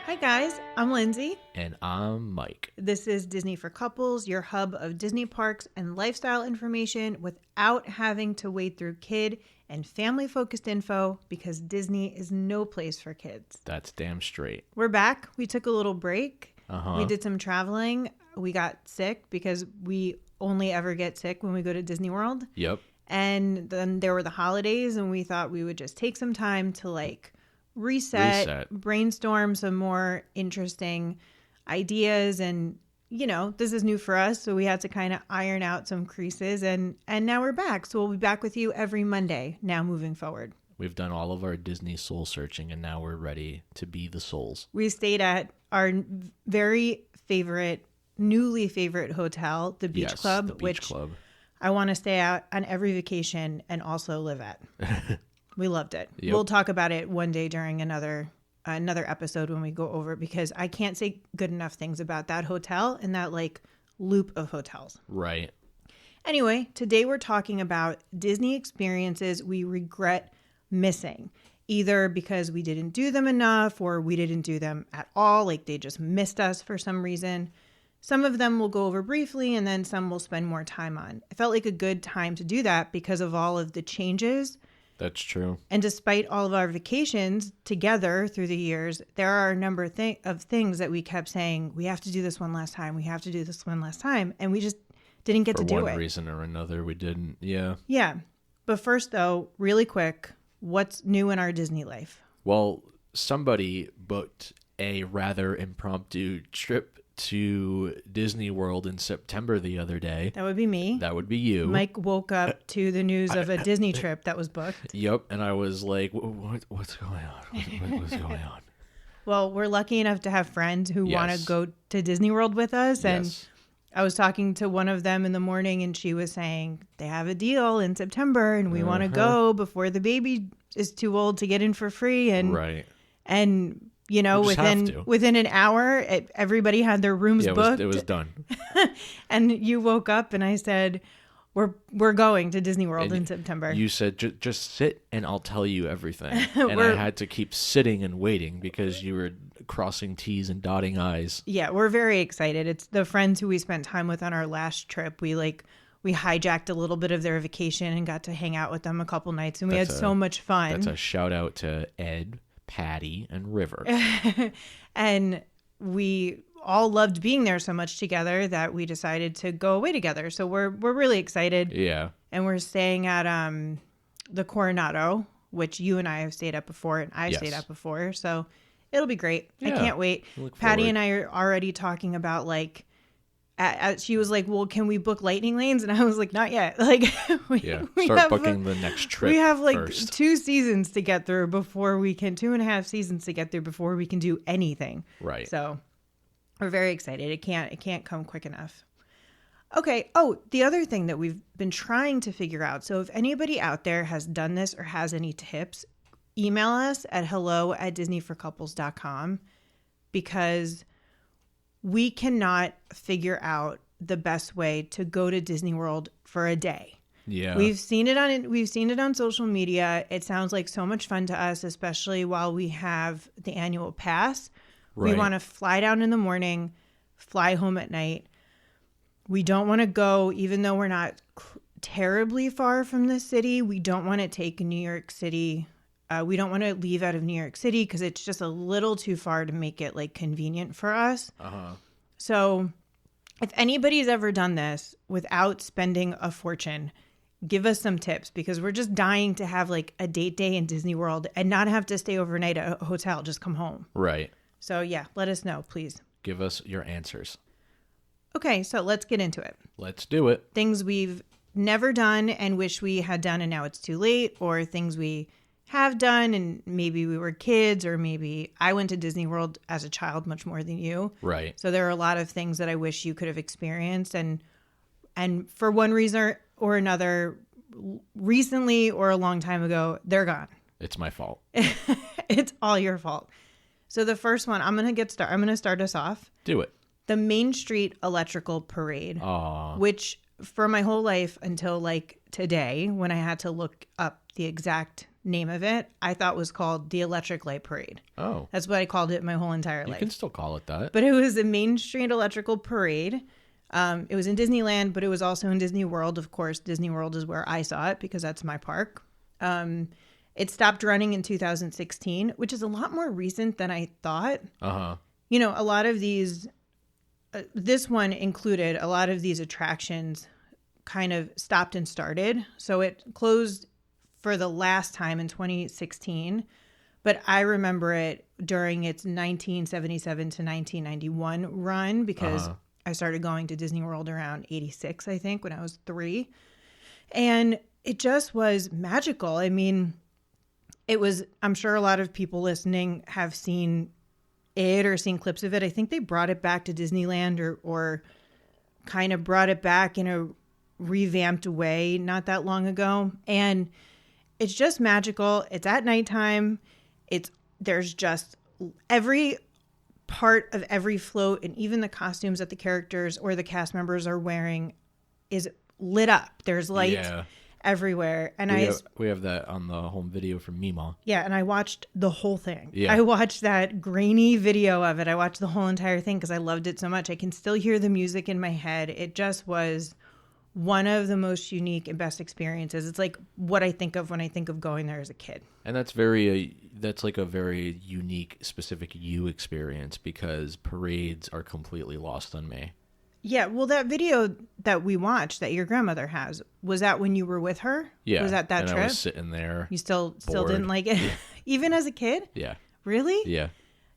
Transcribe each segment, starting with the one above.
Hi guys, I'm Lindsay. And I'm Mike. This is Disney for Couples, your hub of Disney parks and lifestyle information without having to wade through kid and family-focused info because Disney is no place for kids. That's damn straight. We're back. We took a little break. Uh-huh. We did some traveling. We got sick because we only ever get sick when we go to Disney World. Yep. And then there were the holidays and we thought we would just take some time to reset, brainstorm some more interesting ideas. And, you know, this is new for us. So we had to kind of iron out some creases and now we're back. So we'll be back with you every Monday now moving forward. We've done all of our Disney soul searching and now we're ready to be the souls. We stayed at our very favorite, newly favorite hotel, the Beach Club, the Beach which Club. I want to stay out on every vacation and also live at. We loved it. Yep. We'll talk about it one day during another episode when we go over it because I can't say good enough things about that hotel and that loop of hotels. Right. Anyway, today we're talking about Disney experiences we regret missing, either because we didn't do them enough or we didn't do them at all, like they just missed us for some reason. Some of them we'll go over briefly and then some we'll spend more time on. It felt like a good time to do that because of all of the changes. That's true. And despite all of our vacations together through the years, there are a number of things that we kept saying, we have to do this one last time. We have to do this one last time. And we just didn't get to do it. For one reason or another, we didn't. Yeah. Yeah. But first, though, really quick, what's new in our Disney life? Well, somebody booked a rather impromptu trip to Disney World in September the other day. That would be me. That would be you. Mike woke up to the news of a Disney trip that was booked. Yep. And I was like, what's going on? What's going on? Well, we're lucky enough to have friends who want to go to Disney World with us. And I was talking to one of them in the morning and she was saying they have a deal in September and we want to go before the baby is too old to get in for free. And right. And you know, within an hour, everybody had their rooms booked. It was done. And you woke up and I said, we're going to Disney World in September. You said, just sit and I'll tell you everything. And I had to keep sitting and waiting because you were crossing T's and dotting I's. Yeah, we're very excited. It's the friends who we spent time with on our last trip. We hijacked a little bit of their vacation and got to hang out with them a couple nights. And we had so much fun. That's a shout out to Ed, Patty, and River. And we all loved being there so much together that we decided to go away together. So we're really excited. Yeah. And we're staying at the Coronado, which you and I have stayed at before and I've stayed at before. So it'll be great. Yeah. I can't wait. Patty and I are already talking about she was like, well, can we book lightning lanes? And I was like, not yet. Start booking the next trip. We have first. 2 seasons to get through before we can, 2.5 seasons to get through before we can do anything. Right. So we're very excited. It can't come quick enough. Okay. Oh, the other thing that we've been trying to figure out. So if anybody out there has done this or has any tips, email us at hello@disneyforcouples.com because we cannot figure out the best way to go to Disney World for a day. Yeah. We've seen it on social media. It sounds like so much fun to us, especially while we have the annual pass. Right. We want to fly down in the morning, fly home at night. We don't want to go, even though we're not terribly far from the city. We don't want to take New York City. We don't want to leave out of New York City because it's just a little too far to make it convenient for us. Uh-huh. So if anybody's ever done this without spending a fortune, give us some tips because we're just dying to have a date day in Disney World and not have to stay overnight at a hotel. Just come home. Right. So yeah, let us know, please. Give us your answers. Okay, so let's get into it. Let's do it. Things we've never done and wish we had done and now it's too late, or things we have done and maybe we were kids, or maybe I went to Disney World as a child much more than you. Right. So there are a lot of things that I wish you could have experienced and for one reason or another, recently or a long time ago, they're gone. It's my fault. It's all your fault. So the first one, I'm going to start us off. Do it. The Main Street Electrical Parade. Aww. Which for my whole life until today, when I had to look up the exact name of it, I thought was called the Electric Light Parade. Oh. That's what I called it my whole entire life. You can still call it that. But it was a Main Street Electrical Parade. It was in Disneyland, but it was also in Disney World. Of course, Disney World is where I saw it because that's my park. It stopped running in 2016, which is a lot more recent than I thought. Uh-huh. You know, a lot of these, this one included a lot of these attractions kind of stopped and started. So it closed for the last time in 2016. But I remember it during its 1977 to 1991 run because I started going to Disney World around 86, I think, when I was 3. And it just was magical. I mean, it was, I'm sure a lot of people listening have seen it or seen clips of it. I think they brought it back to Disneyland or kind of brought it back in a revamped way not that long ago. And it's just magical. It's at nighttime. There's just every part of every float and even the costumes that the characters or the cast members are wearing is lit up. There's lights everywhere. And we have that on the home video from Mima. Yeah, and I watched the whole thing. Yeah. I watched that grainy video of it. I watched the whole entire thing because I loved it so much. I can still hear the music in my head. It just was one of the most unique and best experiences. It's like what I think of when I think of going there as a kid. And that's like a very unique, specific you experience because parades are completely lost on me. Yeah, well, that video that we watched that your grandmother has, was that when you were with her? Yeah. Was that and trip? I was sitting there. You still bored. didn't like it? Even as a kid? Yeah. Really? Yeah.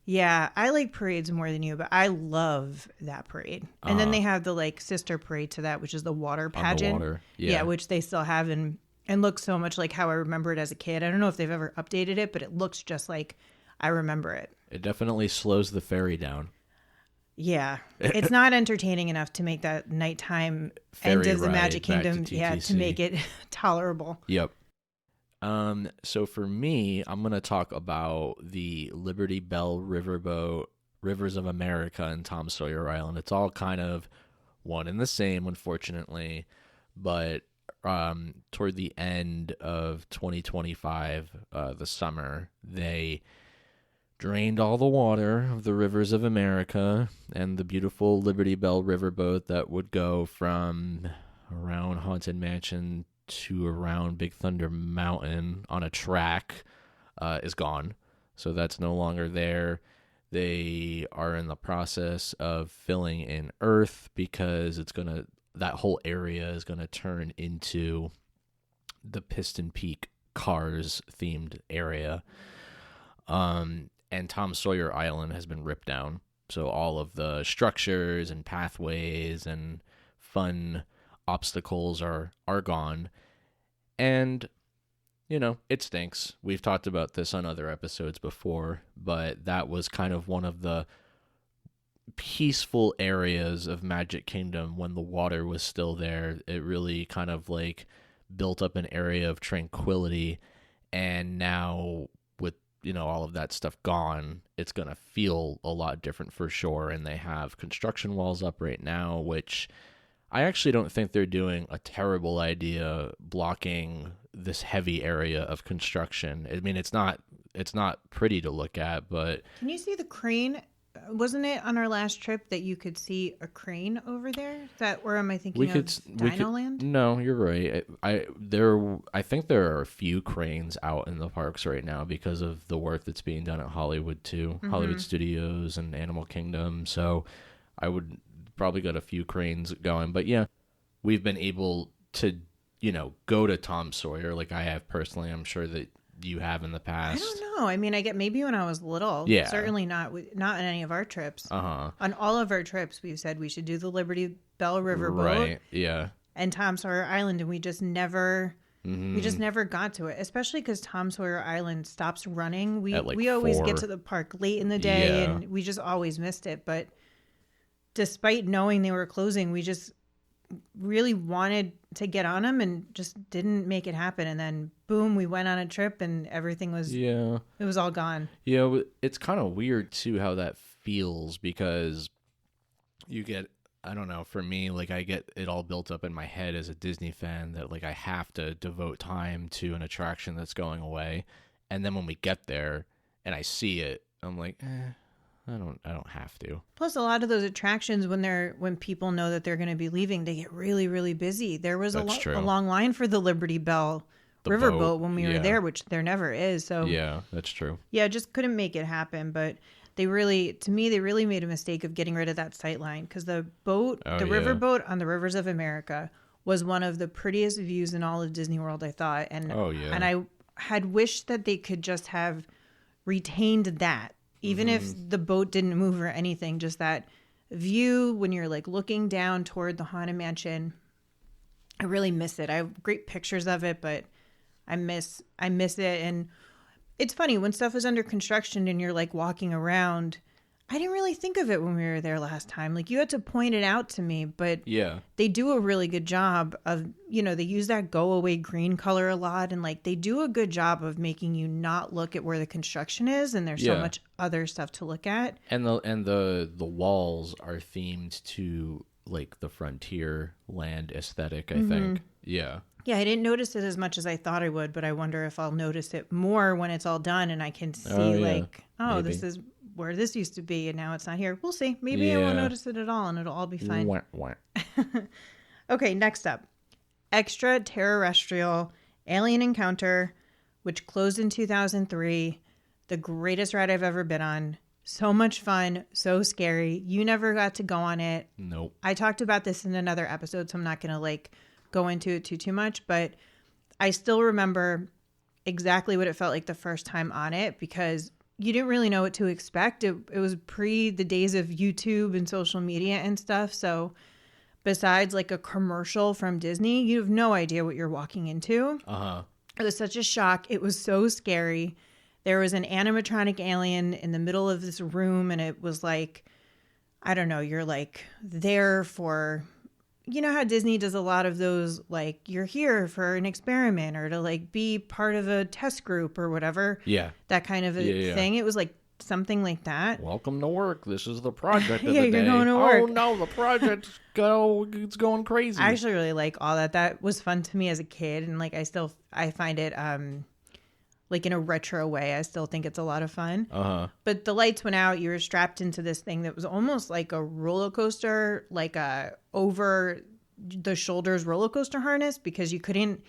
Yeah, I like parades more than you, but I love that parade. And then they have the like sister parade to that, which is the water pageant. On the water. Yeah, which they still have and looks so much like how I remember it as a kid. I don't know if they've ever updated it, but it looks just like I remember it. It definitely slows the ferry down. Yeah, it's not entertaining enough to make that nighttime end of the Magic Kingdom, to make it tolerable. Yep. So for me, I'm going to talk about the Liberty Belle Riverboat, Rivers of America, and Tom Sawyer Island. It's all kind of one and the same, unfortunately, but toward the end of 2025, the summer, they drained all the water of the Rivers of America and the beautiful Liberty Belle Riverboat that would go from around Haunted Mansion to around Big Thunder Mountain on a track is gone. So that's no longer there. They are in the process of filling in earth because that whole area is going to turn into the Piston Peak Cars themed area. And Tom Sawyer Island has been ripped down. So all of the structures and pathways and fun obstacles are gone. And, you know, it stinks. We've talked about this on other episodes before, but that was kind of one of the peaceful areas of Magic Kingdom when the water was still there. It really kind of like built up an area of tranquility. And now with, you know, all of that stuff gone, it's going to feel a lot different for sure. And they have construction walls up right now, which I actually don't think they're doing a terrible idea blocking this heavy area of construction. I mean, it's not pretty to look at, but can you see the crane? Wasn't it on our last trip that you could see a crane over there? Is that, or am I thinking of DinoLand? No, you're right. I think there are a few cranes out in the parks right now because of the work that's being done at Hollywood too, Hollywood Studios and Animal Kingdom. So I would probably got a few cranes going, but yeah, we've been able to, you know, go to Tom Sawyer like I have personally. I'm sure that you have in the past. I don't know. I mean, I get maybe when I was little. Yeah. Certainly not on any of our trips. On all of our trips, we've said we should do the Liberty Belle Riverboat. Right. Yeah. And Tom Sawyer Island, and we just never got to it. Especially because Tom Sawyer Island stops running. We always get to the park late in the day, and we just always missed it. But despite knowing they were closing, we just really wanted to get on them and just didn't make it happen. And then boom, we went on a trip and everything was, it was all gone. Yeah. It's kind of weird too, how that feels, because you get I don't know, for me, like I get it all built up in my head as a Disney fan that like I have to devote time to an attraction that's going away. And then when we get there and I see it, I'm like, I don't have to. Plus, a lot of those attractions, when people know that they're going to be leaving, they get really, really busy. There was a long line for the Liberty Belle Riverboat when we were there, which there never is. So yeah, that's true. Yeah, just couldn't make it happen. But they really made a mistake of getting rid of that sight line, because the riverboat on the Rivers of America was one of the prettiest views in all of Disney World, I thought. And and I had wished that they could just have retained that. Even if the boat didn't move or anything, just that view when you're like looking down toward the Haunted Mansion. I really miss it. I have great pictures of it, but I miss it. And it's funny, when stuff is under construction and you're like walking around, I didn't really think of it when we were there last time. Like, you had to point it out to me, but they do a really good job of, they use that go away green color a lot. And like, they do a good job of making you not look at where the construction is. And there's so much other stuff to look at. And the walls are themed to like the Frontierland aesthetic, I think. Yeah. Yeah, I didn't notice it as much as I thought I would, but I wonder if I'll notice it more when it's all done and I can see maybe. This is where this used to be and now it's not here. We'll see. Maybe I won't notice it at all and it'll all be fine. Okay, next up. ExtraTERRORestrial Alien Encounter, which closed in 2003. The greatest ride I've ever been on. So much fun, so scary. You never got to go on it. Nope. I talked about this in another episode, so I'm not going to like go into it too much, but I still remember exactly what it felt like the first time on it, because you didn't really know what to expect. It was pre the days of YouTube and social media and stuff. So besides like a commercial from Disney, you have no idea what you're walking into. It was such a shock. It was so scary. There was an animatronic alien in the middle of this room, and it was like, I don't know, you're like there for, you know how Disney does a lot of those, like, you're here for an experiment or to like be part of a test group or whatever. Yeah. That kind of a thing. It was like something like that. Welcome to work. This is the project of the you're day. Going to work. Oh no, the project's it's going crazy. I actually really like all that. That was fun to me as a kid, and like I find it like in a retro way. I still think it's a lot of fun. But the lights went out. You were strapped into this thing that was almost like a roller coaster, like a over the shoulders roller coaster harness, because you couldn't.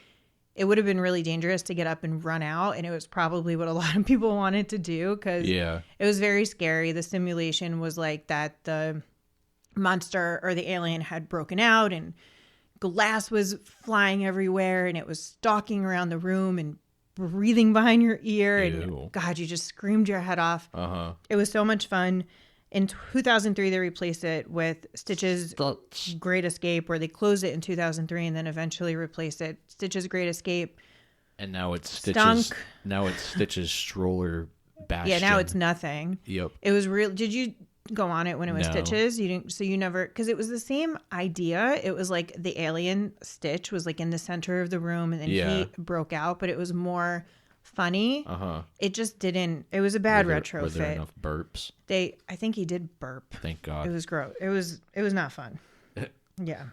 It would have been really dangerous to get up and run out, and it was probably what a lot of people wanted to do, because it was very scary. The simulation was like that the monster or the alien had broken out, and glass was flying everywhere, and it was stalking around the room and breathing behind your ear. And God, you just screamed your head off. It was so much fun. In 2003, they replaced it with Stitch's Great Escape, where they closed it in 2003 and then eventually replaced it. Stitch's Great Escape. And now it's Stitch's. Now it's Stitch's Stroller Bastion. Yeah, now it's nothing. Yep. It was real. Did you go on it when it was Stitch's? You didn't. So you never, because it was the same idea. It was like the alien Stitch was like in the center of the room, and then he broke out, but it was more funny. It just didn't. It was a bad retrofit. Were there enough burps? I think he did burp. Thank God. It was gross. It was not fun. Yeah.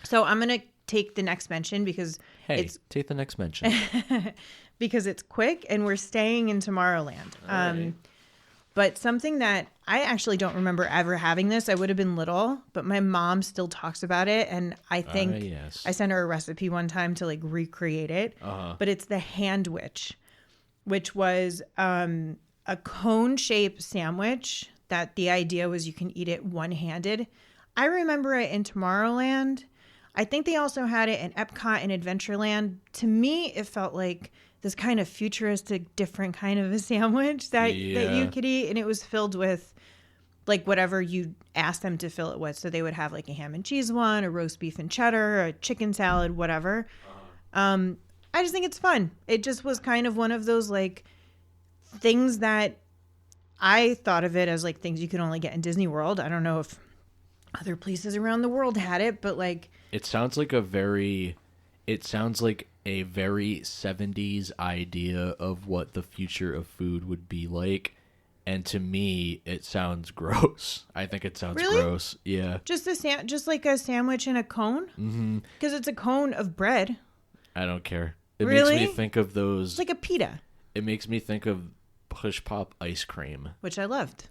So I'm gonna take the next mention because take the next mention because it's quick and we're staying in Tomorrowland. Right. But something that I actually don't remember ever having this. I would have been little, but my mom still talks about it, and I think I sent her a recipe one time to like recreate it. But it's the Handwich, which was a cone-shaped sandwich that the idea was you can eat it one-handed. I remember it in Tomorrowland. I think they also had it in Epcot and Adventureland. To me, it felt like this kind of futuristic, different kind of a sandwich that you could eat. And it was filled with like whatever you asked them to fill it with. So they would have like a ham and cheese one, a roast beef and cheddar, a chicken salad, whatever. I just think it's fun. It just was kind of one of those like things that I thought of it as like things you could only get in Disney World. I don't know if other places around the world had it, but like it sounds like a very 70s idea of what the future of food would be like. And to me, it sounds gross. I think it sounds Really? gross. Yeah. Just like a sandwich in a cone? Mm-hmm. Because it's a cone of bread. I don't care. It Really? makes me think of those. It's like a pita. It makes me think of push pop ice cream. Which I loved.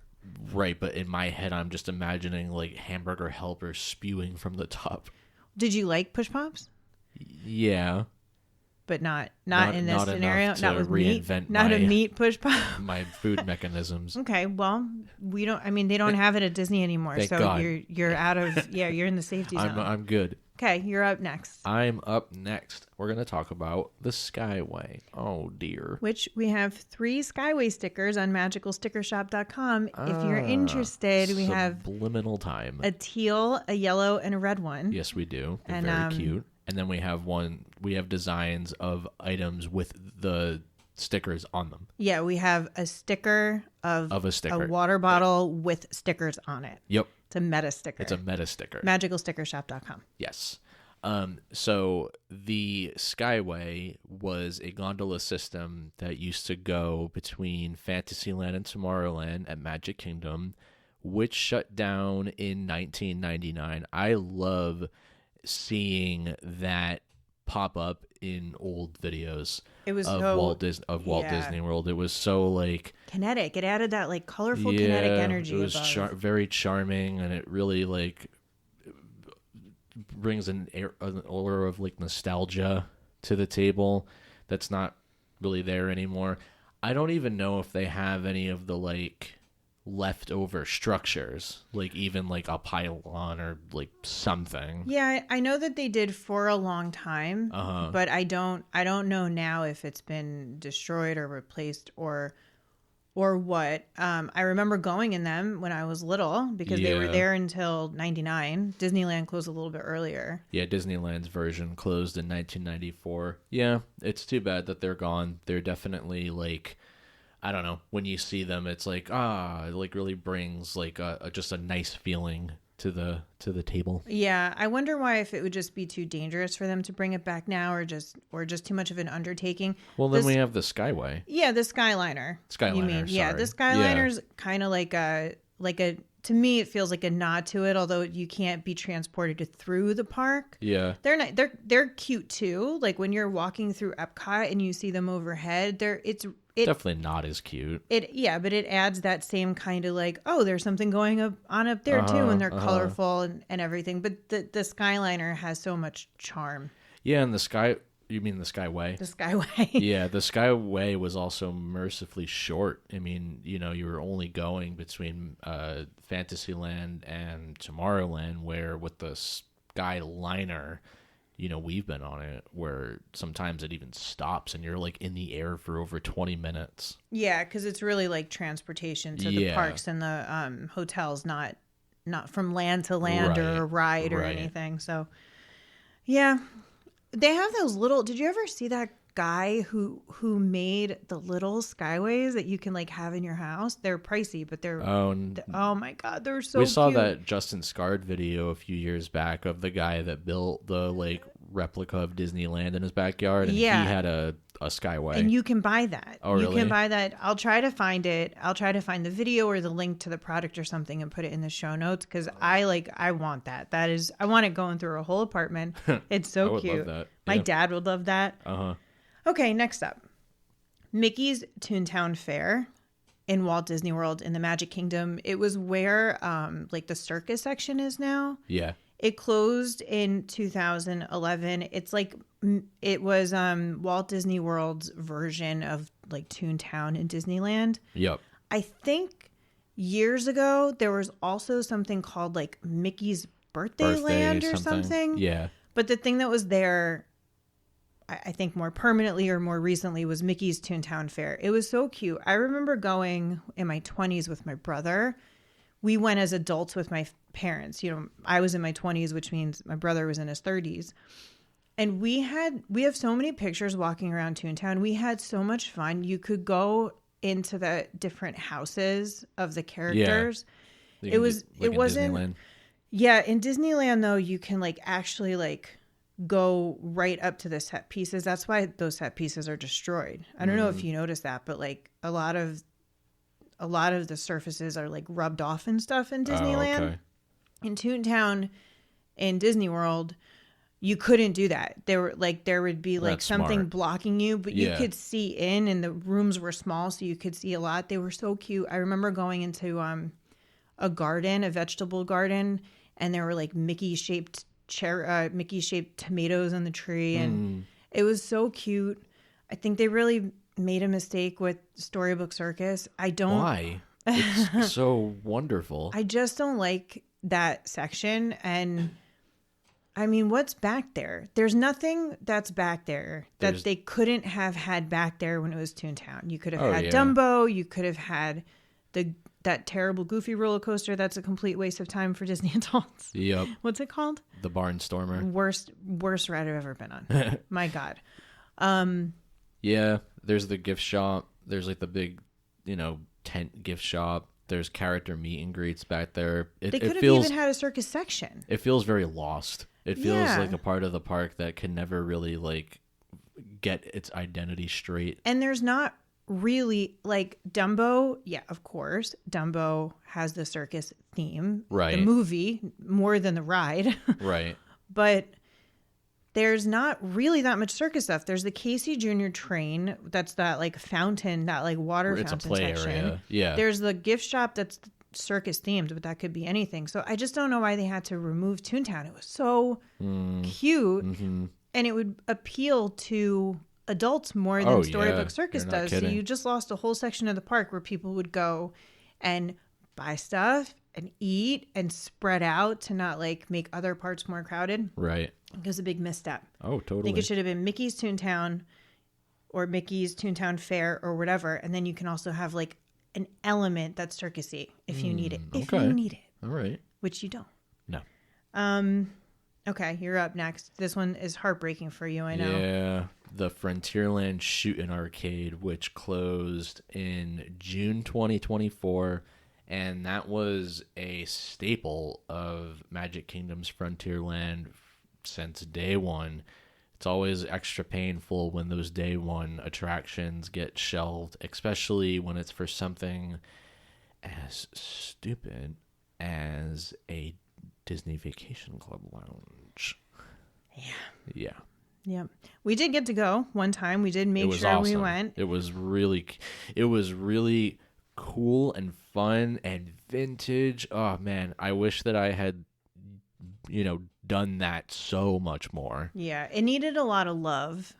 Right, but in my head, I'm just imagining like hamburger helper spewing from the top. Did you like push pops? Yeah. But not in this scenario. Not with meat. Not Not a meat push pop. My food mechanisms. Okay, well, we don't. I mean, they don't have it at Disney anymore, Thank so God. you're out of. Yeah, you're in the safety zone. I'm good. Okay, you're up next. I'm up next. We're gonna talk about the Skyway. Oh dear. Which we have 3 Skyway stickers on magicalstickershop.com. If you're interested, we have subliminal time. a teal, a yellow, and a red one. Yes, we do. They're And, very cute. And then we have designs of items with the stickers on them. Yeah, we have a sticker of a sticker. a water bottle with stickers on it. Yep. It's a meta sticker. It's a meta sticker. Magicalstickershop.com. Yes. So the Skyway was a gondola system that used to go between Fantasyland and Tomorrowland at Magic Kingdom, which shut down in 1999. I love seeing that pop up in old videos Walt Disney World. It was so like kinetic. It added that like colorful kinetic energy. It was very charming, and it really like brings an aura of like nostalgia to the table that's not really there anymore. I don't even know if they have any of the like leftover structures, like even like a pylon or like something. Yeah, I know that they did for a long time, but I don't know now if it's been destroyed or replaced or what. I remember going in them when I was little because they were there until 99. Disneyland closed a little bit earlier. Yeah, Disneyland's version closed in 1994. Yeah, it's too bad that they're gone. They're definitely like, I don't know, when you see them, it's like, it like really brings like just a nice feeling to the table. Yeah, I wonder why, if it would just be too dangerous for them to bring it back now, or just too much of an undertaking. Well, then we have the Skyway. Yeah, the Skyliner. You mean? Sorry. Yeah, the Skyliner's kind of like a to me, it feels like a nod to it, although you can't be transported through the park. Yeah. They're cute too. Like when you're walking through Epcot and you see them overhead, it's definitely not as cute. But it adds that same kind of like, oh, there's something going on up there too, and they're colorful and everything. But the Skyliner has so much charm. Yeah, and you mean the Skyway? The Skyway. Yeah, the Skyway was also mercifully short. I mean, you were only going between Fantasyland and Tomorrowland, where with the Skyliner, we've been on it where sometimes it even stops and you're like in the air for over 20 minutes. Yeah, because it's really like transportation to the parks and the hotels, not from land to land or a ride or anything. So, yeah. They have those little. Did you ever see that guy who made the little Skyways that you can like have in your house? They're pricey, but they're oh my god, they're so. We saw cute. that Justin Scard video a few years back of the guy that built the like replica of Disneyland in his backyard, and he had a Skyway. And you can buy that. Oh, really? You can buy that. I'll try to find it. I'll try to find the video or the link to the product or something and put it in the show notes, because I want that. I want it going through a whole apartment. It's so I would cute. love that. My dad would love that. Okay, next up. Mickey's Toontown Fair in Walt Disney World in the Magic Kingdom. It was where like the circus section is now. Yeah. It closed in 2011. It's like, it was Walt Disney World's version of like Toontown in Disneyland. Yep. I think years ago there was also something called like Mickey's Birthday Land or something. Yeah. But the thing that was there, I think more permanently or more recently, was Mickey's Toontown Fair. It was so cute. I remember going in my 20s with my brother. We went as adults with my parents. I was in my 20s, which means my brother was in his 30s. And we have so many pictures walking around Toontown. We had so much fun. You could go into the different houses of the characters. Yeah. It wasn't Disneyland. Yeah, in Disneyland though, you can like actually like go right up to the set pieces. That's why those set pieces are destroyed. I don't know if you noticed that, but like a lot of a lot of the surfaces are like rubbed off and stuff in Disneyland. Okay. In Toontown, in Disney World, you couldn't do that. There would be like That's something smart. blocking you, but you could see in, and the rooms were small, so you could see a lot. They were so cute. I remember going into a garden, a vegetable garden, and there were like Mickey shaped tomatoes on the tree, and it was so cute. I think they really made a mistake with Storybook Circus. Why? It's so wonderful. I just don't like that section. And I mean, what's back there? There's nothing that's back there that they couldn't have had back there when it was Toontown. You could have had Dumbo. You could have had that terrible Goofy roller coaster. That's a complete waste of time for Disney adults. Yep. What's it called? The Barnstormer. Worst ride I've ever been on. My God. Yeah, there's the gift shop. There's like the big, tent gift shop. There's character meet and greets back there. They could have even had a circus section. It feels very lost. It feels like a part of the park that can never really like get its identity straight. And there's not really like Dumbo. Yeah, of course. Dumbo has the circus theme. Right. The movie more than the ride. Right. But there's not really that much circus stuff. There's the Casey Jr. train. That's that like fountain, that like water It's fountain a play section. area. Yeah. There's the gift shop that's circus themed, but that could be anything. So I just don't know why they had to remove Toontown. It was so cute, and it would appeal to adults more than Storybook Circus does. Kidding. So you just lost a whole section of the park where people would go and buy stuff and eat and spread out to not like make other parts more crowded. Right. It was a big misstep. Oh, totally. I think it should have been Mickey's Toontown or Mickey's Toontown Fair or whatever. And then you can also have like an element that's circusy if you need it. If you need it. All right. Which you don't. No. Okay, you're up next. This one is heartbreaking for you, I know. Yeah. The Frontierland Shootin arcade, which closed in June 2024. And that was a staple of Magic Kingdom's Frontierland since day one. It's always extra painful when those day one attractions get shelved, especially when it's for something as stupid as a Disney Vacation Club lounge. Yeah. Yep. We did get to go one time. We did make sure awesome. We went. It was really cool and fun and vintage. Oh man, I wish that I had done that so much more. Yeah, it needed a lot of love.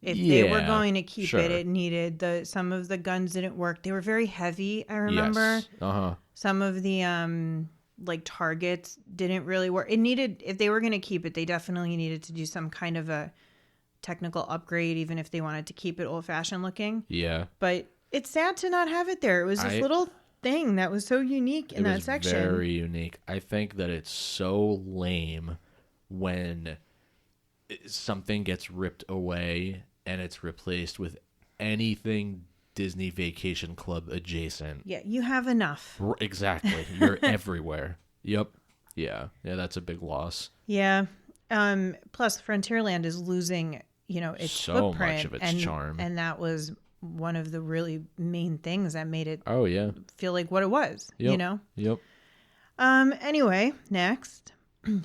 If they were going to keep it needed some of the guns didn't work. They were very heavy, I remember. Yes. Some of the like targets didn't really work. It needed, if they were going to keep it, they definitely needed to do some kind of a technical upgrade, even if they wanted to keep it old-fashioned looking. Yeah. But it's sad to not have it there. It was this little thing that was so unique in that section. Very unique. I think that it's so lame when something gets ripped away and it's replaced with anything Disney Vacation Club adjacent. Yeah, you have enough. Exactly. You're everywhere. Yep. Yeah, that's a big loss. Yeah. Plus, Frontierland is losing, its so footprint. Much of its charm. And that was one of the really main things that made it feel like what it was, Yep. Anyway, next,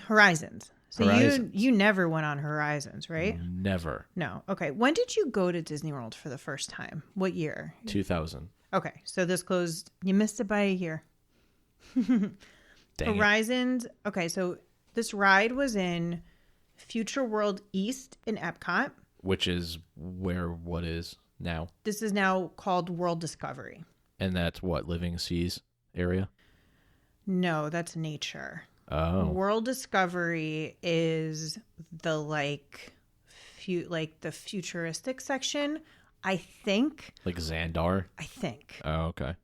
Horizons. So you never went on Horizons, right? Never. No. Okay. When did you go to Disney World for the first time? What year? 2000. Okay. So this closed, you missed it by a year. Horizons. Okay. So this ride was in Future World East in Epcot. Which is what is now? This is now called World Discovery. And that's what, Living Seas area? No, that's nature. Oh. World Discovery is the the futuristic section, I think. Like Xandar? I think. Oh, okay.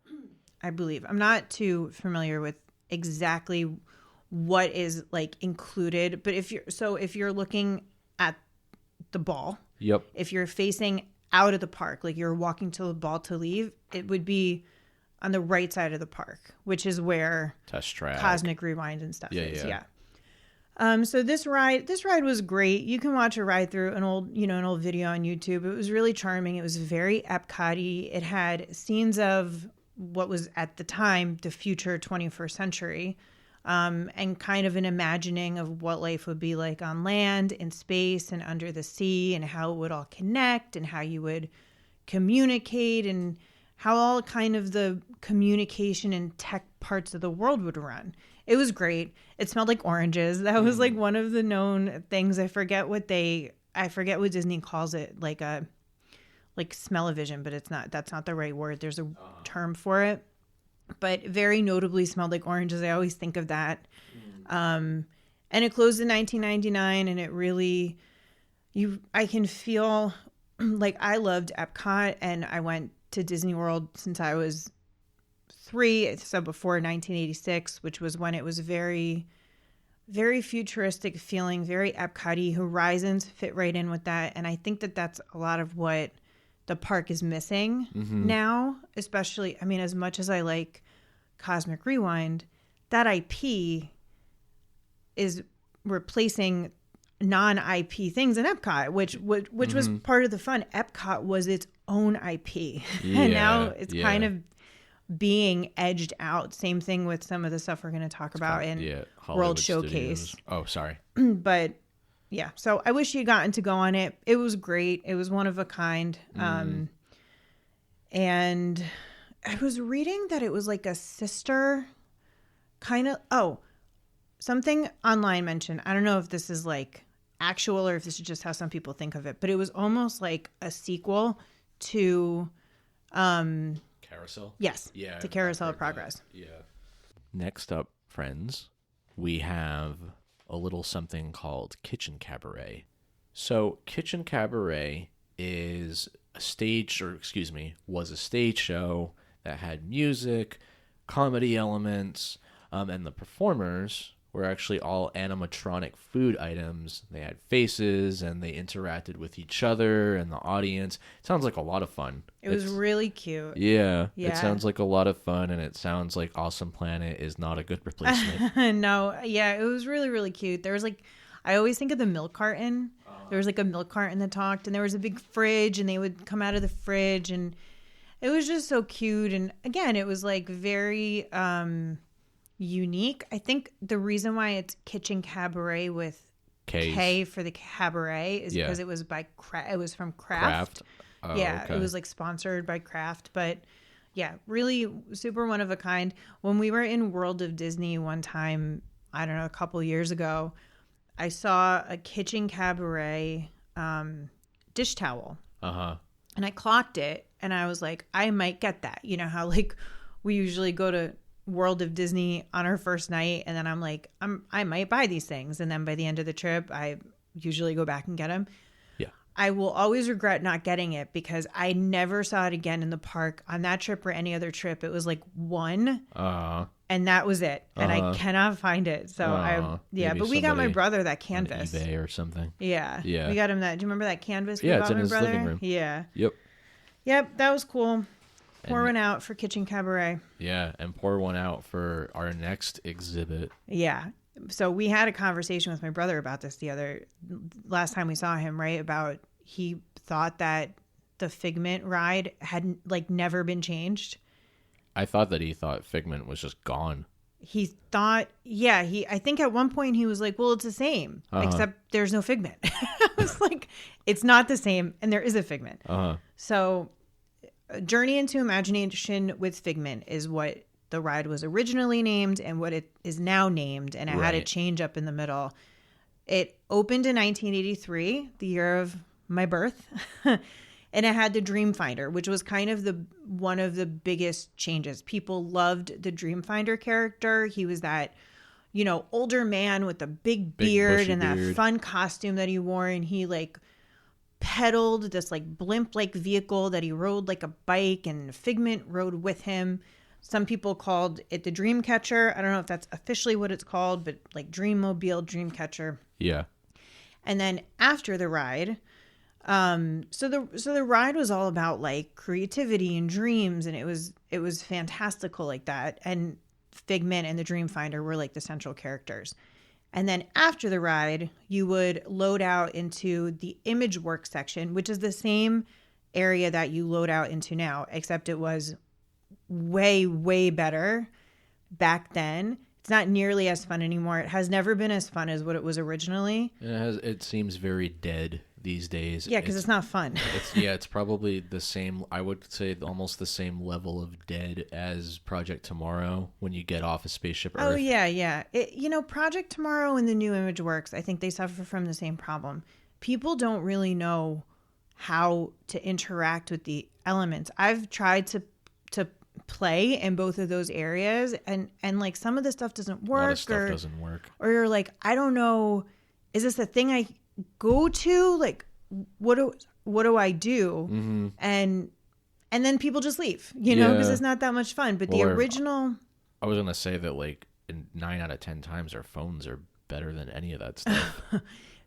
I believe. I'm not too familiar with exactly what is like included, but if you're looking at the ball, yep. If you're facing out of the park, like you're walking to the ball to leave, it would be on the right side of the park, which is where Test Track, Cosmic Rewind and stuff is. Yeah. So this ride was great. You can watch a ride through an old video on YouTube. It was really charming. It was very Epcot-y. It had scenes of what was at the time the future 21st century, and kind of an imagining of what life would be like on land, in space, and under the sea, and how it would all connect, and how you would communicate, and how all kind of the communication and tech parts of the world would run. It was great. It smelled like oranges. That was like one of the known things. I forget what Disney calls it, like smell-o-vision, but that's not the right word. There's a term for it. But very notably smelled like oranges. I always think of that. And it closed in 1999, and it really, I can feel like I loved Epcot, and I went to Disney World since I was 3, so before 1986, which was when it was very, very futuristic feeling, very Epcot-y. Horizons fit right in with that, and I think that that's a lot of what the park is missing now, especially, I mean, as much as I like Cosmic Rewind, that IP is replacing non-IP things in Epcot, which was part of the fun. Epcot was its own IP, and now it's kind of being edged out. Same thing with some of the stuff we're going to talk about in World Showcase. Studios. Oh, sorry. But yeah, so I wish you had gotten to go on it. It was great. It was one of a kind. And I was reading that it was like a sister kind of, something online mentioned. I don't know if this is like actual or if this is just how some people think of it, but it was almost like a sequel to Carousel? Yes. Yeah. To Carousel of Progress. Yeah. Next up, friends, we have a little something called Kitchen Kabaret. So Kitchen Kabaret was a stage show that had music, comedy elements, and the performers were actually all animatronic food items. They had faces, and they interacted with each other and the audience. It sounds like a lot of fun. It was really cute. Yeah. It sounds like a lot of fun, and it sounds like Awesome Planet is not a good replacement. No, yeah, it was really, really cute. There was like, I always think of the milk carton. There was like a milk carton that talked, and there was a big fridge, and they would come out of the fridge, and it was just so cute. And again, it was like very unique. I think the reason why it's Kitchen Kabaret with K for the cabaret is because it was it was from Kraft. Oh, yeah, okay. It was like sponsored by Kraft, but yeah, really super one of a kind. When we were in World of Disney one time, I don't know, a couple years ago, I saw a Kitchen Kabaret dish towel. And I clocked it, and I was like, I might get that. You know how like we usually go to World of Disney on our first night, and then I'm like, I might buy these things, and then by the end of the trip, I usually go back and get them. Yeah, I will always regret not getting it because I never saw it again in the park on that trip or any other trip. It was like one, and that was it, and I cannot find it. So but we got my brother that canvas, on eBay or something. Yeah, we got him that. Do you remember that canvas? Yeah, it's in his living room. Yeah. Yep, that was cool. Pour one out for Kitchen Kabaret. Yeah, and pour one out for our next exhibit. Yeah. So we had a conversation with my brother about this last time we saw him, right? About he thought that the Figment ride had like never been changed. I thought that he thought Figment was just gone. He thought, I think at one point he was like, well, it's the same, except there's no Figment. I was like, it's not the same, and there is a Figment. So Journey into Imagination with Figment is what the ride was originally named and what it is now named, and it had a change up in the middle. It opened in 1983, the year of my birth, and it had the Dreamfinder, which was kind of one of the biggest changes. People loved the Dreamfinder character. He was that, older man with a big beard and that fun costume that he wore, and he like pedaled this like blimp-like vehicle that he rode like a bike, and Figment rode with him. Some people called it the Dreamcatcher. I don't know if that's officially what it's called, but like Dreammobile, Dreamcatcher. Yeah. And then after the ride, so the ride was all about like creativity and dreams, and it was fantastical like that. And Figment and the Dreamfinder were like the central characters. And then after the ride, you would load out into the image work section, which is the same area that you load out into now, except it was way, way better back then. It's not nearly as fun anymore. It has never been as fun as what it was originally. It seems very dead these days. Yeah, because it's not fun. It's probably the same, I would say almost the same level of dead as Project Tomorrow when you get off a spaceship Earth. Oh, yeah. Project Tomorrow and the new ImageWorks, I think they suffer from the same problem. People don't really know how to interact with the elements. I've tried to play in both of those areas, and like some of the stuff doesn't work. A lot of stuff doesn't work. Or you're like, I don't know, is this a thing I go to? Like, what do I do? Mm-hmm. And then people just leave, because it's not that much fun. But the original, I was gonna say that like 9 out of 10 times our phones are better than any of that stuff.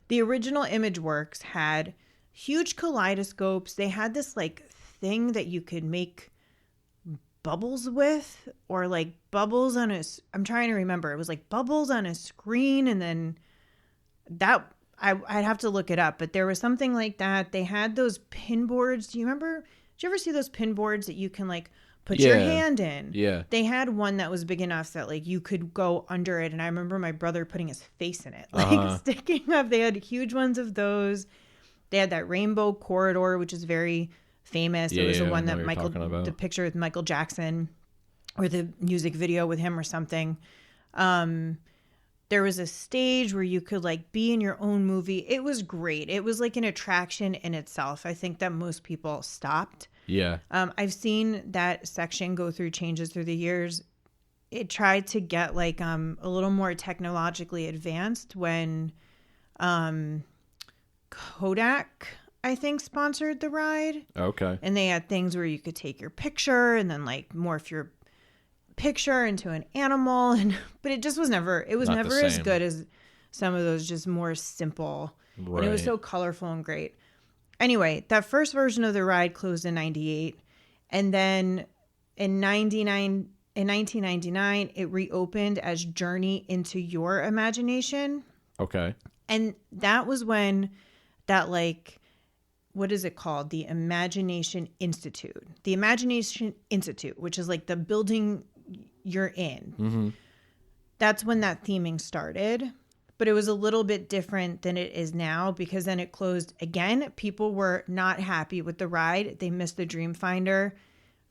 The original ImageWorks had huge kaleidoscopes. They had this like thing that you could make bubbles with, or like bubbles on I'm trying to remember. It was like bubbles on a screen, and then that I'd have to look it up, but there was something like that. They had those pin boards. Do you remember? Did you ever see those pin boards that you can like put your hand in? Yeah. They had one that was big enough that like you could go under it, and I remember my brother putting his face in it, like sticking up. They had huge ones of those. They had that rainbow corridor, which is very famous. It was the one that the picture with Michael Jackson, or the music video with him or something. There was a stage where you could like be in your own movie. It was great. It was like an attraction in itself. I think that most people stopped. Yeah. I've seen that section go through changes through the years. It tried to get like a little more technologically advanced when Kodak, I think, sponsored the ride. Okay. And they had things where you could take your picture and then like morph your picture into an animal, but it just was never as good as some of those just more simple. Right. And it was so colorful and great. Anyway, that first version of the ride closed in 98, and then in 1999 it reopened as Journey into Your Imagination. Okay. And that was when that like, what is it called? The Imagination Institute, which is like the building you're in. Mm-hmm. That's when that theming started, but it was a little bit different than it is now, because then it closed again. People were not happy with the ride. They missed the Dreamfinder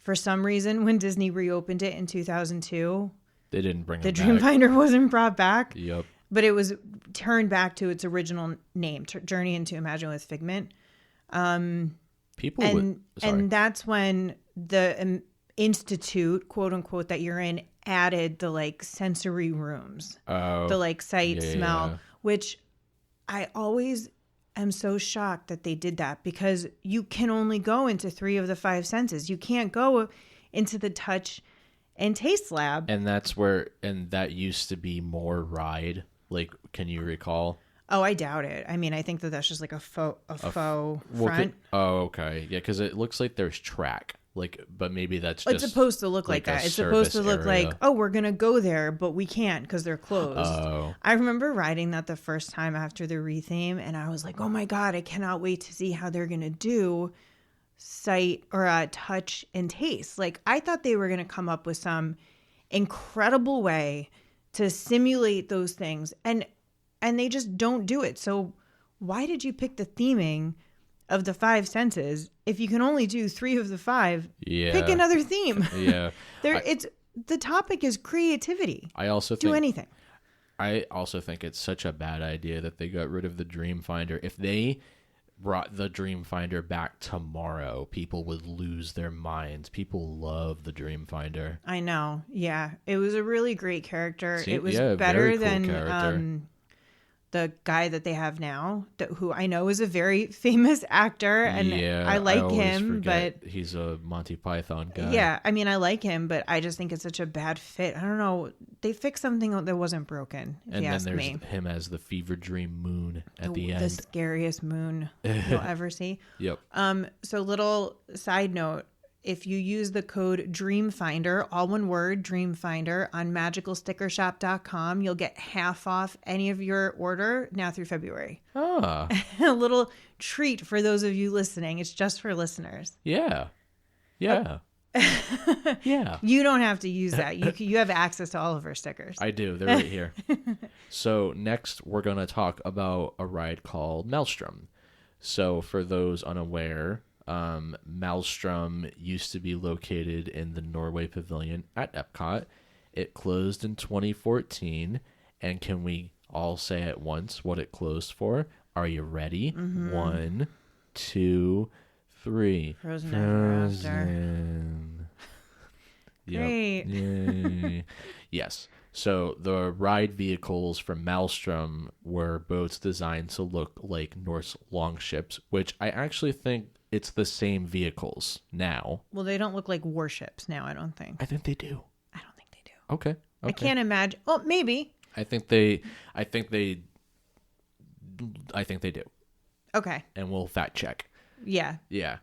for some reason. When Disney reopened it in 2002, they didn't bring the Dreamfinder wasn't brought back. Yep. But it was turned back to its original name, Journey into Imagine with Figment. And that's when the institute, quote unquote, that you're in added the like sensory rooms, the like sight, smell, which I always am so shocked that they did that, because you can only go into 3 of the 5 senses. You can't go into the touch and taste lab. And that used to be more ride. Like, can you recall? Oh, I doubt it. I mean, I think that that's just like a faux front. Okay. Yeah, because it looks like there's track. Like, but maybe that's just... It's supposed to look like that. It's supposed to look like, oh, we're going to go there, but we can't because they're closed. Oh. I remember riding that the first time after the retheme, and I was like, oh my God, I cannot wait to see how they're going to do sight or touch and taste. Like, I thought they were going to come up with some incredible way to simulate those things, and they just don't do it. So why did you pick the theming of the 5 senses if you can only do 3 of the 5? Yeah. Pick another theme. Yeah. The topic is creativity. I also do anything. I also think it's such a bad idea that they got rid of the Dreamfinder. If they brought the Dreamfinder back tomorrow, people would lose their minds. People love the Dreamfinder. I know. Yeah. It was a really great character. See, it was better than the guy that they have now, who I know is a very famous actor, and I like him, but he's a Monty Python guy. Yeah, I mean, I like him, but I just think it's such a bad fit. I don't know. They fixed something that wasn't broken, if you ask me. And then there's him as the fever dream moon at the end. The scariest moon you'll ever see. Yep. So little side note, if you use the code DREAMFINDER, all one word, DREAMFINDER, on magicalstickershop.com, you'll get half off any of your order now through February. Ah. A little treat for those of you listening. It's just for listeners. Yeah. Yeah. Yeah. You don't have to use that. You have access to all of our stickers. I do. They're right here. So next, we're going to talk about a ride called Maelstrom. So for those unaware, Maelstrom used to be located in the Norway Pavilion at Epcot. It closed in 2014. And can we all say at once what it closed for? Are you ready? 1, 2, 3. Frozen. Great. Yay. Yes. So the ride vehicles from Maelstrom were boats designed to look like Norse longships, which I actually think it's the same vehicles now. Well, they don't look like warships now, I don't think. I think they do. I don't think they do. Okay. I can't imagine. Oh, maybe. I think they do. Okay. And we'll fact check. Yeah. Yeah.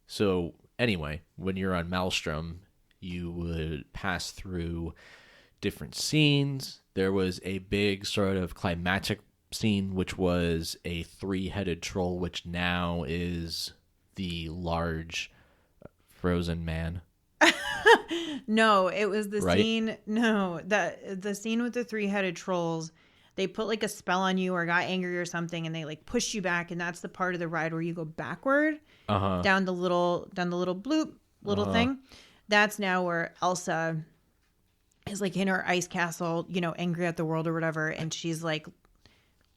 So anyway, when you're on Maelstrom, you would pass through different scenes. There was a big sort of climactic scene, which was a 3-headed troll, which now is the large frozen man. No, it was the Right? scene. No, the scene with the 3-headed trolls. They put like a spell on you or got angry or something, and they like pushed you back, and that's the part of the ride where you go backward down the little bloop thing. That's now where Elsa is like in her ice castle, angry at the world or whatever, and she's like,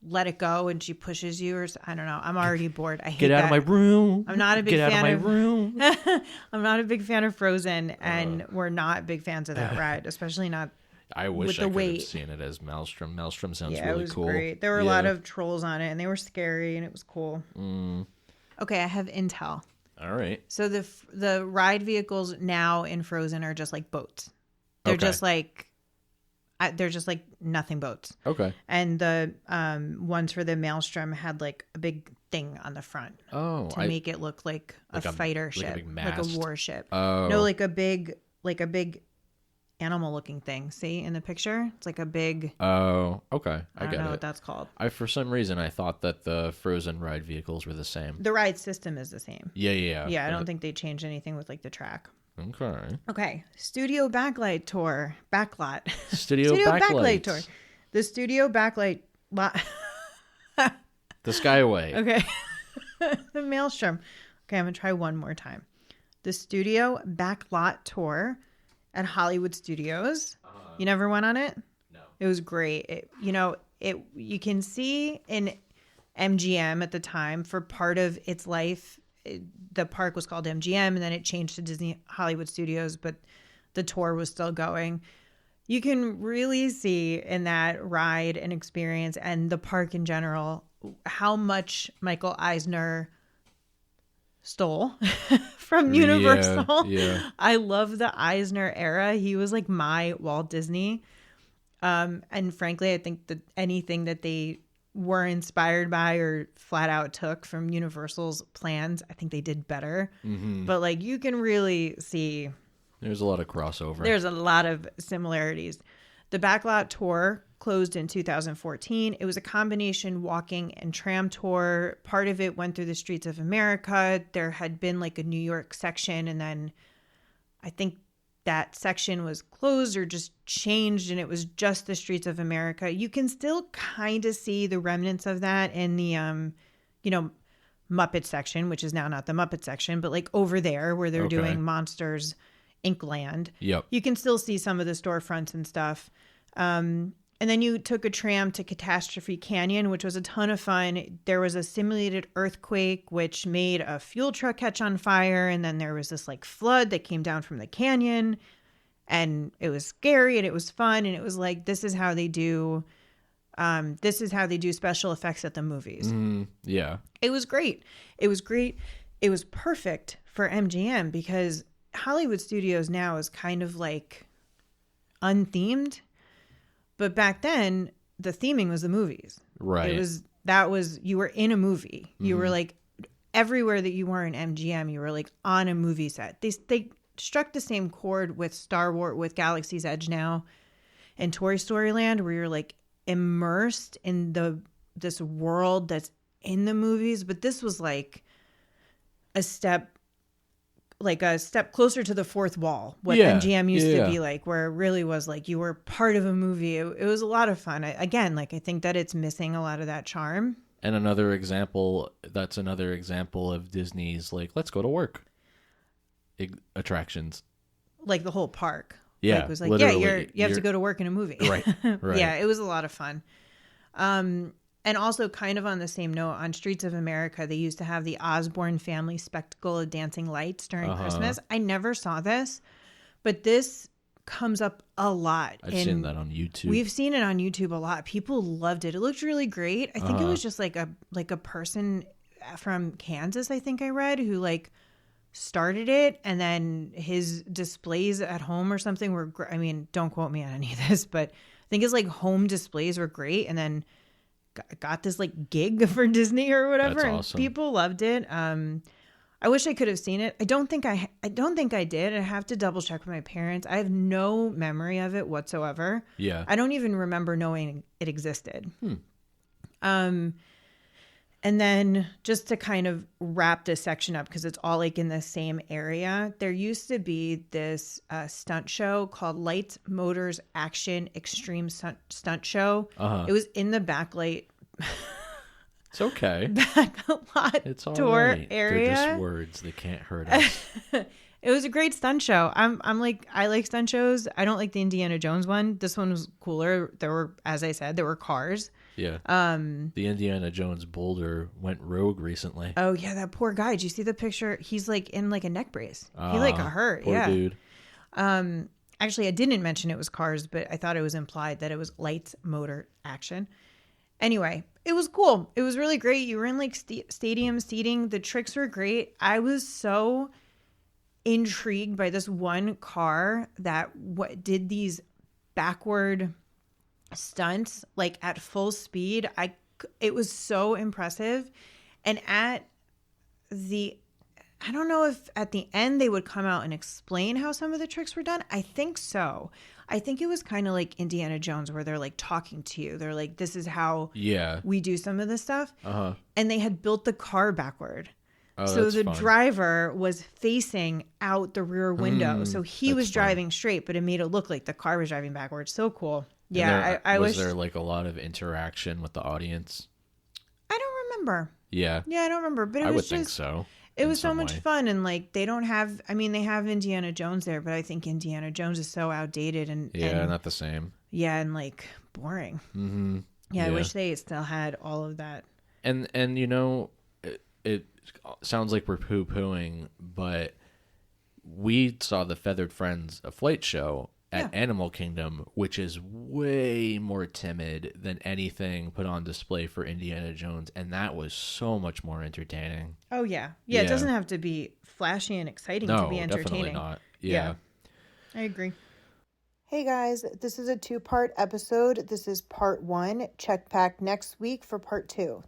let it go, and she pushes you, or I don't know. I'm already bored. I hate Get out of my room. I'm not a big fan fan of my room. I'm not a big fan of Frozen, and we're not big fans of that ride, especially not. I wish with I the could have weight. seen it as Maelstrom. Maelstrom sounds Yeah, really it was cool. great. There were a lot of trolls on it, and they were scary, and it was cool. Okay, I have intel. All right. So the ride vehicles now in Frozen are just like boats. They're just like nothing boats. Okay. And the ones for the Maelstrom had like a big thing on the front to make it look like a fighter ship, like a warship. Oh. No, like a big animal looking thing. See in the picture? It's like a big. Oh, okay. I don't know what that's called. For some reason, I thought that the Frozen ride vehicles were the same. The ride system is the same. Yeah. Yeah, I don't think they changed anything with like the track. Okay. Studio backlight tour. Backlot. Studio backlight tour. The studio backlight lot. The Skyway. Okay. The Maelstrom. Okay, I'm going to try one more time. The studio backlot tour at Hollywood Studios. You never went on it? No. It was great. You can see in MGM at the time for part of its life. The park was called MGM, and then it changed to Disney Hollywood Studios, but the tour was still going. You can really see in that ride and experience and the park in general how much Michael Eisner stole from Universal. Yeah. I love the Eisner era. He was like my Walt Disney. And frankly, I think that anything that they were inspired by or flat out took from Universal's plans, I think they did better. But like you can really see there's a lot of crossover. There's a lot of similarities. The backlot tour closed in 2014. It was a combination walking and tram tour. Part of it went through the streets of America. There had been like a New York section, and then I think that section was closed or just changed, and it was just the streets of America. You can still kind of see the remnants of that in the Muppet section, which is now not the Muppet section, but like over there where they're doing Monsters Inc. Land. Yep. You can still see some of the storefronts and stuff. And then you took a tram to Catastrophe Canyon, which was a ton of fun. There was a simulated earthquake, which made a fuel truck catch on fire. And then there was this like flood that came down from the canyon, and it was scary and it was fun. And it was like, this is how they do special effects at the movies. Yeah. It was great. It was perfect for MGM because Hollywood Studios now is kind of like unthemed. But back then, the theming was the movies. Right. You were in a movie. You were like, everywhere that you were in MGM, you were like on a movie set. They struck the same chord with Star Wars, with Galaxy's Edge now, and Toy Story Land, where you're like immersed in this world that's in the movies. But this was like a step like a step closer to the fourth wall, what MGM used to be like, where it really was like you were part of a movie. It was a lot of fun. I think that it's missing a lot of that charm. And another example of Disney's like, let's go to work attractions. Like the whole park. Yeah. Like, it was like, you have to go to work in a movie. Right. Yeah, it was a lot of fun. And also kind of on the same note, on Streets of America, they used to have the Osborne family spectacle of dancing lights during Christmas. I never saw this, but this comes up a lot. I've seen that on YouTube. We've seen it on YouTube a lot. People loved it. It looked really great. I think it was just like a person from Kansas, I think I read, who like started it, and then his displays at home or something were I mean, don't quote me on any of this, but I think his like home displays were great, and then got this like gig for Disney or whatever. That's and awesome. People loved it. I wish I could have seen it. I don't think I did. I have to double check with my parents. I have no memory of it whatsoever. Yeah. I don't even remember knowing it existed. And then just to kind of wrap this section up, because it's all like in the same area, there used to be this stunt show called Lights, Motors, Action, Extreme Stunt Show. It was in the backlight. It's okay. Backlot it's all tour right. area. They're just words. They can't hurt us. It was a great stunt show. I'm like, I like stunt shows. I don't like the Indiana Jones one. This one was cooler. There were, as I said, there were cars. Yeah. The Indiana Jones boulder went rogue recently. Oh yeah, that poor guy. Did you see the picture? He's like in like a neck brace. He like got hurt. Poor dude. Actually, I didn't mention it was cars, but I thought it was implied that it was lights, motor, action. Anyway, it was cool. It was really great. You were in like stadium seating. The tricks were great. I was so intrigued by this one car that did these backward stunts like at full speed. It was so impressive. And I don't know if at the end they would come out and explain how some of the tricks were done. I think so. I think it was kind of like Indiana Jones, where they're like talking to you. They're like, this is how we do some of this stuff. And they had built the car backward. So the driver was facing out the rear window. So he was driving straight, but it made it look like the car was driving backwards. So cool. Yeah. Was there like a lot of interaction with the audience? I don't remember. Yeah. Yeah, I don't remember. But I would think so. It was so much fun. And like, they don't have, I mean, they have Indiana Jones there, but I think Indiana Jones is so outdated and not the same. Yeah. And like boring. Mm-hmm. Yeah. I wish they still had all of that. And you know, it sounds like we're poo-pooing, but we saw the Feathered Friends a flight show at Animal Kingdom, which is way more timid than anything put on display for Indiana Jones, and that was so much more entertaining. Oh yeah. It doesn't have to be flashy and exciting to be entertaining. Definitely not. Yeah. I agree. Hey guys, this is a 2-part episode. This is part 1. Check back next week for part 2.